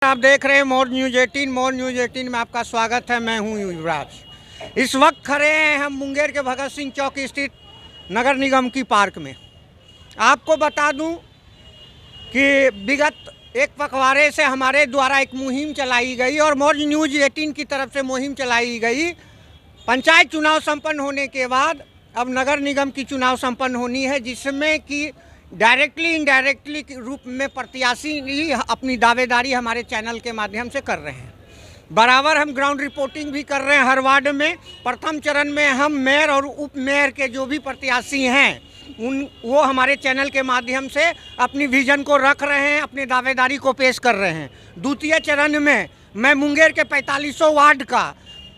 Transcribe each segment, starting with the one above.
आप देख रहे हैं मोर न्यूज़ 18। मोर न्यूज़ 18 में आपका स्वागत है। मैं हूं युवराज। इस वक्त खड़े हैं हम मुंगेर के भगत सिंह चौक स्थित नगर निगम की पार्क में। आपको बता दूं कि विगत एक पखवाड़े से हमारे द्वारा एक मुहिम चलाई गई और मोर न्यूज़ 18 की तरफ से मुहिम चलाई गई। पंचायत चुनाव संपन्न होने के बाद अब नगर निगम की चुनाव संपन्न होनी है, जिसमें कि डायरेक्टली इनडायरेक्टली के रूप में प्रत्याशी ही अपनी दावेदारी हमारे चैनल के माध्यम से कर रहे हैं। बराबर हम ग्राउंड रिपोर्टिंग भी कर रहे हैं हर वार्ड में। प्रथम चरण में हम मेयर और उप मेयर के जो भी प्रत्याशी हैं वो हमारे चैनल के माध्यम से अपनी विजन को रख रहे हैं, अपनी दावेदारी को पेश कर रहे हैं। द्वितीय चरण में मैं मुंगेर के 4500 वार्ड का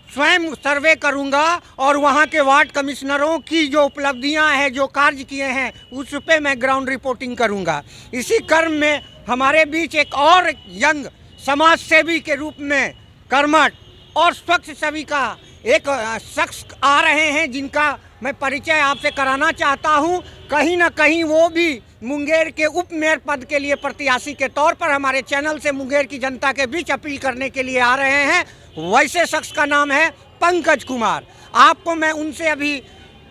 स्वयं सर्वे करूंगा और वहां के वार्ड कमिश्नरों की जो उपलब्धियां हैं, जो कार्य किए हैं, उस पे मैं ग्राउंड रिपोर्टिंग करूंगा। इसी क्रम में हमारे बीच एक और यंग समाज सेवी के रूप में कर्मठ और स्वच्छ छवि का एक शख्स आ रहे हैं, जिनका मैं परिचय आपसे कराना चाहता हूं। कहीं ना कहीं वो भी मुंगेर के उप मेयर पद के लिए प्रत्याशी के तौर पर हमारे चैनल से मुंगेर की जनता के बीच अपील करने के लिए आ रहे हैं। वैसे शख्स का नाम है पंकज कुमार। आपको मैं उनसे अभी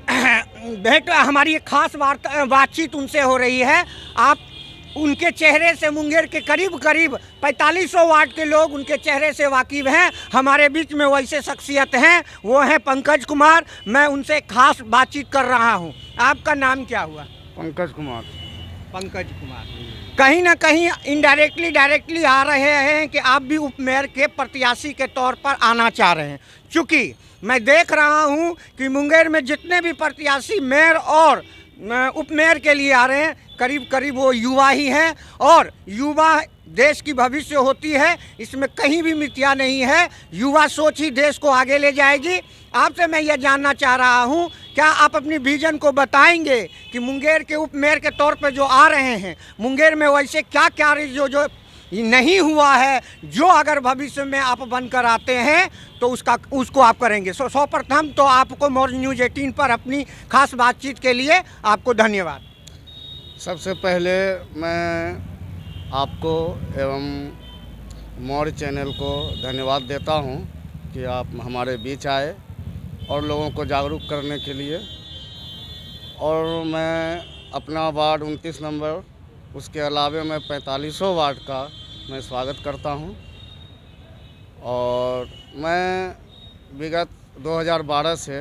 भेंट, हमारी एक खास बातचीत उनसे हो रही है। आप उनके चेहरे से मुंगेर के करीब 4500 वार्ड के लोग उनके चेहरे से वाकिफ हैं। हमारे बीच में वैसे शख्सियत हैं, वो हैं पंकज कुमार। मैं उनसे खास बातचीत कर रहा हूं। आपका नाम क्या हुआ? पंकज कुमार। पंकज कुमार कहीं ना कहीं इनडायरेक्टली डायरेक्टली आ रहे हैं कि आप भी उप मेयर के प्रत्याशी के तौर पर आना चाह रहे हैं। चूँकि मैं देख रहा हूं कि मुंगेर में जितने भी प्रत्याशी मेयर और उप मेयर के लिए आ रहे हैं, करीब करीब वो युवा ही हैं और युवा देश की भविष्य होती है, इसमें कहीं भी मिथ्या नहीं है। युवा सोच ही देश को आगे ले जाएगी। आपसे मैं ये जानना चाह रहा हूँ, क्या आप अपनी विजन को बताएंगे कि मुंगेर के उप मेयर के तौर पर जो आ रहे हैं, मुंगेर में वैसे क्या क्या जो नहीं हुआ है, जो अगर भविष्य में आप बनकर आते हैं तो उसको आप करेंगे। सर्वप्रथम तो आपको मोर न्यूज़ 18 पर अपनी खास बातचीत के लिए आपको धन्यवाद। सबसे पहले मैं आपको एवं मोर चैनल को धन्यवाद देता हूं कि आप हमारे बीच आए और लोगों को जागरूक करने के लिए। और मैं अपना वार्ड 29 नंबर, उसके अलावे मैं 4500 वार्ड का मैं स्वागत करता हूं। और मैं विगत 2012 से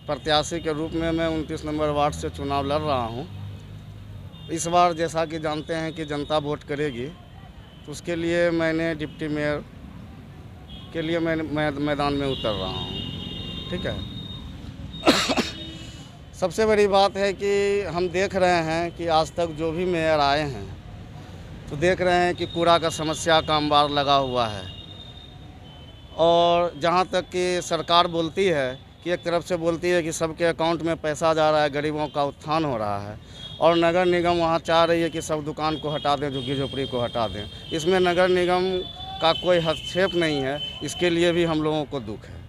प्रत्याशी के रूप में मैं 29 नंबर वार्ड से चुनाव लड़ रहा हूं। इस बार जैसा कि जानते हैं कि जनता वोट करेगी, तो उसके लिए मैंने डिप्टी मेयर के लिए मैं मैदान में उतर रहा हूं। ठीक है। सबसे बड़ी बात है कि हम देख रहे हैं कि आज तक जो भी मेयर आए हैं तो देख रहे हैं कि कूड़ा का समस्या का अंबार लगा हुआ है। और जहां तक कि सरकार बोलती है कि एक तरफ से बोलती है कि सबके अकाउंट में पैसा जा रहा है, गरीबों का उत्थान हो रहा है, और नगर निगम वहाँ चाह रही है कि सब दुकान को हटा दें, झुग्गी झोपड़ी को हटा दें। इसमें नगर निगम का कोई हस्तक्षेप नहीं है, इसके लिए भी हम लोगों को दुख है।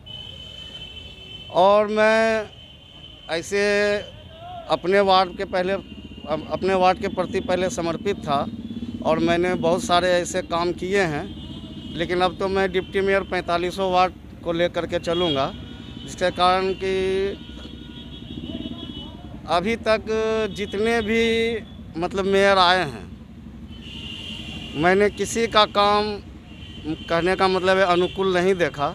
और मैं ऐसे अपने वार्ड के प्रति पहले समर्पित था और मैंने बहुत सारे ऐसे काम किए हैं, लेकिन अब तो मैं डिप्टी मेयर 4500 वार्ड को लेकर के चलूँगा, जिसके कारण कि अभी तक जितने भी मतलब मेयर आए हैं, मैंने किसी का काम, कहने का मतलब है, अनुकूल नहीं देखा।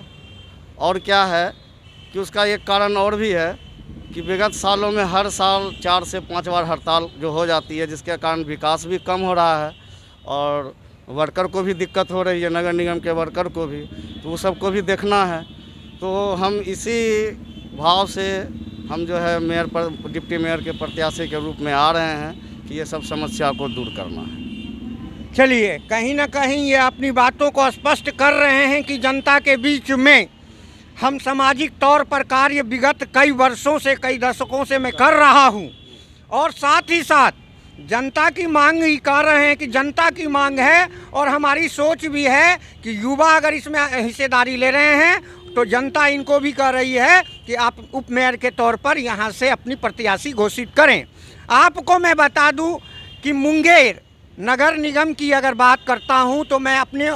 और क्या है कि उसका एक कारण और भी है कि विगत सालों में हर साल 4 से 5 बार हड़ताल जो हो जाती है, जिसके कारण विकास भी कम हो रहा है और वर्कर को भी दिक्कत हो रही है, नगर निगम के वर्कर को भी, तो वो सबको भी देखना है। तो हम इसी भाव से हम जो है डिप्टी मेयर के प्रत्याशी के रूप में आ रहे हैं कि ये सब समस्या को दूर करना है। चलिए, कहीं ना कहीं ये अपनी बातों को स्पष्ट कर रहे हैं कि जनता के बीच में हम सामाजिक तौर पर कार्य विगत कई वर्षों से, कई दशकों से मैं कर रहा हूँ। और साथ ही साथ जनता की मांग ही कर रहे हैं कि जनता की मांग है और हमारी सोच भी है कि युवा अगर इसमें हिस्सेदारी ले रहे हैं तो जनता इनको भी कह रही है कि आप उप मेयर के तौर पर यहाँ से अपनी प्रत्याशी घोषित करें। आपको मैं बता दूं कि मुंगेर नगर निगम की अगर बात करता हूं तो मैं अपने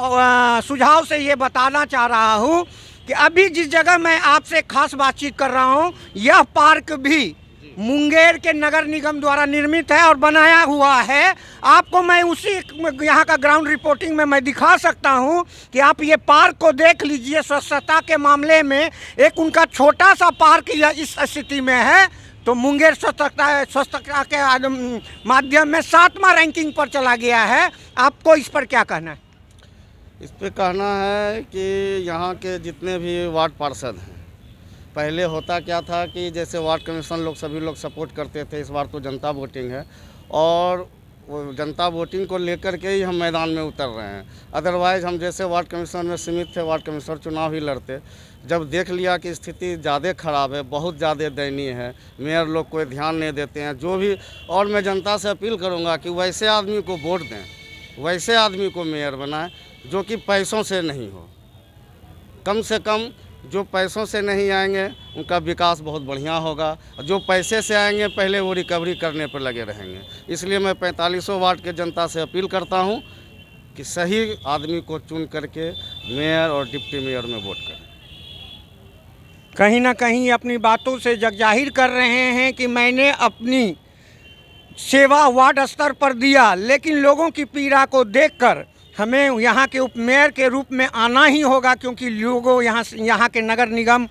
सुझाव से ये बताना चाह रहा हूं कि अभी जिस जगह मैं आपसे खास बातचीत कर रहा हूं, यह पार्क भी मुंगेर के नगर निगम द्वारा निर्मित है और बनाया हुआ है। आपको मैं उसी यहाँ का ग्राउंड रिपोर्टिंग में मैं दिखा सकता हूँ कि आप ये पार्क को देख लीजिए। स्वच्छता के मामले में एक उनका छोटा सा पार्क इस स्थिति में है, तो मुंगेर स्वच्छता के माध्यम में 7वां रैंकिंग पर चला गया है। आपको इस पर क्या कहना है? इस पे कहना है कि यहाँ के जितने भी वार्ड पार्षद हैं, पहले होता क्या था कि जैसे वार्ड कमीशन लोग सभी लोग सपोर्ट करते थे। इस बार तो जनता वोटिंग है और वो जनता वोटिंग को लेकर के ही हम मैदान में उतर रहे हैं। अदरवाइज़ हम जैसे वार्ड कमीशन में सीमित थे, वार्ड कमिश्नर चुनाव ही लड़ते। जब देख लिया कि स्थिति ज़्यादा ख़राब है, बहुत ज़्यादा दयनीय है, मेयर लोग कोई ध्यान नहीं देते हैं जो भी, और मैं जनता से अपील करूँगा कि वैसे आदमी को वोट दें, वैसे आदमी को मेयर बनाएं जो कि पैसों से नहीं हो। कम से कम जो पैसों से नहीं आएंगे उनका विकास बहुत बढ़िया होगा, जो पैसे से आएंगे पहले वो रिकवरी करने पर लगे रहेंगे। इसलिए मैं 45 वार्ड के जनता से अपील करता हूं कि सही आदमी को चुन करके मेयर और डिप्टी मेयर में वोट करें। कहीं ना कहीं अपनी बातों से जगजाहिर कर रहे हैं कि मैंने अपनी सेवा वार्ड स्तर पर दिया, लेकिन लोगों की पीड़ा को देखकर हमें यहाँ के उपमेयर के रूप में आना ही होगा, क्योंकि लोगों यहाँ के नगर निगम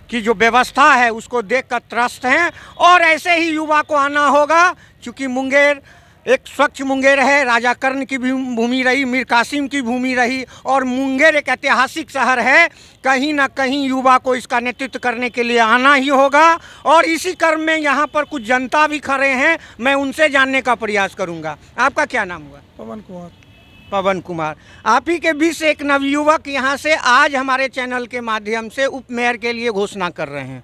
की जो व्यवस्था है उसको देखकर त्रस्त हैं। और ऐसे ही युवा को आना होगा, क्योंकि मुंगेर एक स्वच्छ मुंगेर है, राजा कर्ण की भी भूमि रही, मीर कासिम की भूमि रही, और मुंगेर एक ऐतिहासिक शहर है। कहीं ना कहीं युवा को इसका नेतृत्व करने के लिए आना ही होगा। और इसी क्रम में यहाँ पर कुछ जनता भी खड़े हैं, मैं उनसे जानने का प्रयास करूँगा। आपका क्या नाम हुआ? पवन कुमार। पवन कुमार, आप ही के बीच से एक नवयुवक यहाँ से आज हमारे चैनल के माध्यम से उपमेयर के लिए घोषणा कर रहे हैं।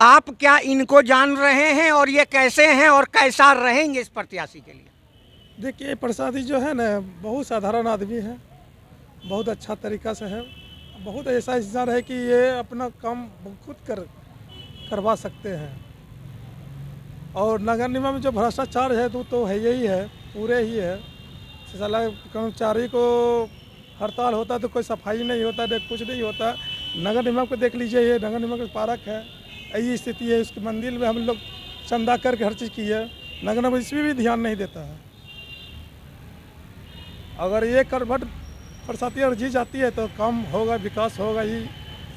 आप क्या इनको जान रहे हैं और ये कैसे हैं और कैसा रहेंगे इस प्रत्याशी के लिए? देखिए, प्रसादी जो है ना, बहुत साधारण आदमी है, बहुत अच्छा तरीका से है, बहुत ऐसा इंसान है कि ये अपना काम खुद करवा सकते हैं। और नगर निगम में जो भ्रष्टाचार है तो है यही है, पूरे ही है। साला कर्मचारी को हड़ताल होता तो कोई सफाई नहीं होता, कुछ नहीं होता। नगर निगम को देख लीजिए, ये नगर निगम का पार्क है, यही स्थिति है। उसके मंदिर में हम लोग चंदा करके हर चीज़ की है, नगर निगम इसमें भी ध्यान नहीं देता है। अगर ये करवट प्रसादी और जी जाती है तो काम होगा, विकास होगा, ही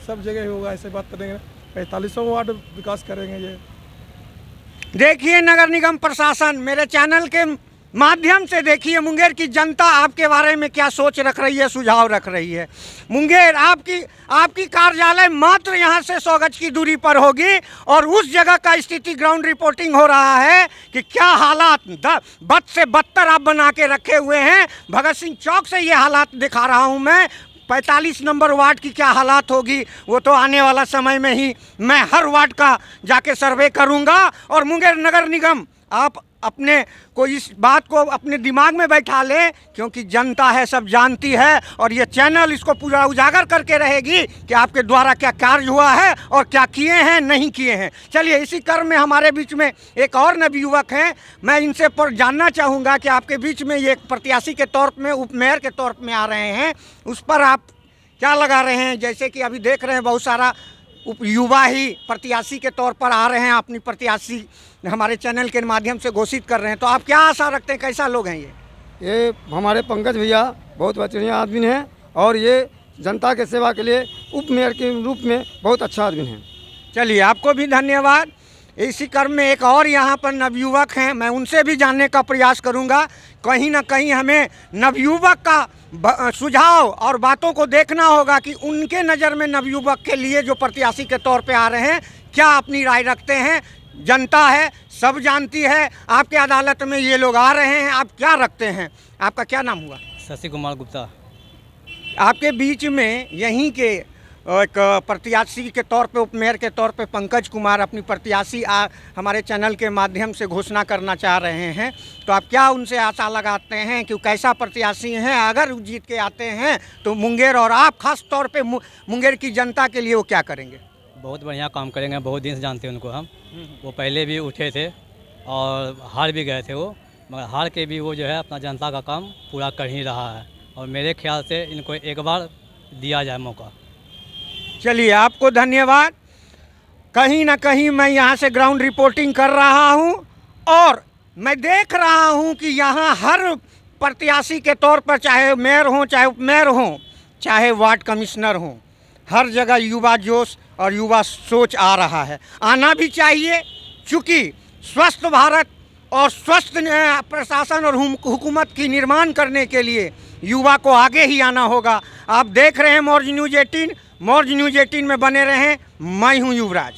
सब जगह होगा। ऐसे बात करेंगे 45 वार्ड विकास करेंगे ये। देखिए नगर निगम प्रशासन, मेरे चैनल के माध्यम से देखिए मुंगेर की जनता आपके बारे में क्या सोच रख रही है, सुझाव रख रही है। मुंगेर आपकी कार्यालय मात्र यहाँ से 100 गज की दूरी पर होगी और उस जगह का स्थिति ग्राउंड रिपोर्टिंग हो रहा है कि क्या हालात बद से बदतर आप बना के रखे हुए हैं। भगत सिंह चौक से ये हालात दिखा रहा हूँ मैं। 45 नंबर वार्ड की क्या हालात होगी वो तो आने वाला समय में ही मैं हर वार्ड का जाके सर्वे करूँगा। और मुंगेर नगर निगम, आप अपने को इस बात को अपने दिमाग में बैठा ले, क्योंकि जनता है, सब जानती है, और ये चैनल इसको पूरा उजागर करके रहेगी कि आपके द्वारा क्या कार्य हुआ है और क्या किए हैं, नहीं किए हैं। चलिए, इसी क्रम में हमारे बीच में एक और नवयुवक हैं, मैं इनसे पर जानना चाहूँगा कि आपके बीच में ये एक प्रत्याशी के तौर में, उपमेयर के तौर में आ रहे हैं, उस पर आप क्या लगा रहे हैं? जैसे कि अभी देख रहे हैं बहुत सारा युवा ही प्रत्याशी के तौर पर आ रहे हैं, अपनी प्रत्याशी हमारे चैनल के माध्यम से घोषित कर रहे हैं, तो आप क्या आशा रखते हैं, कैसा लोग हैं ये हमारे पंकज भैया बहुत बढ़िया आदमी हैं और ये जनता के सेवा के लिए उप मेयर के रूप में बहुत अच्छा आदमी हैं। चलिए, आपको भी धन्यवाद। इसी क्रम में एक और यहाँ पर नवयुवक हैं, मैं उनसे भी जानने का प्रयास करूँगा। कहीं ना कहीं हमें नवयुवक का सुझाव और बातों को देखना होगा कि उनके नज़र में नवयुवक के लिए जो प्रत्याशी के तौर पे आ रहे हैं क्या अपनी राय रखते हैं। जनता है, सब जानती है, आपके अदालत में ये लोग आ रहे हैं, आप क्या रखते हैं? आपका क्या नाम हुआ? शशि कुमार गुप्ता। आपके बीच में यहीं के एक प्रत्याशी के तौर पे, उपमेयर के तौर पे पंकज कुमार अपनी प्रत्याशी हमारे चैनल के माध्यम से घोषणा करना चाह रहे हैं, तो आप क्या उनसे आशा लगाते हैं कि कैसा प्रत्याशी हैं? अगर जीत के आते हैं तो मुंगेर और आप खास तौर पे मुंगेर की जनता के लिए वो क्या करेंगे? बहुत बढ़िया काम करेंगे, बहुत दिन से जानते हैं उनको हम। वो पहले भी उठे थे और हार भी गए थे वो, मगर हार के भी वो जो है अपना जनता का काम पूरा कर ही रहा है और मेरे ख्याल से इनको एक बार दिया जाए मौका। चलिए, आपको धन्यवाद। कहीं ना कहीं मैं यहाँ से ग्राउंड रिपोर्टिंग कर रहा हूँ और मैं देख रहा हूँ कि यहाँ हर प्रत्याशी के तौर पर, चाहे मेयर हों, चाहे उपमेयर हों, चाहे वार्ड कमिश्नर हों, हर जगह युवा जोश और युवा सोच आ रहा है। आना भी चाहिए, क्योंकि स्वस्थ भारत और स्वस्थ प्रशासन और हुकूमत की निर्माण करने के लिए युवा को आगे ही आना होगा। आप देख रहे हैं मौज न्यूज़ 18। मौज न्यूज़ 18 में बने रहें। मैं हूं युवराज।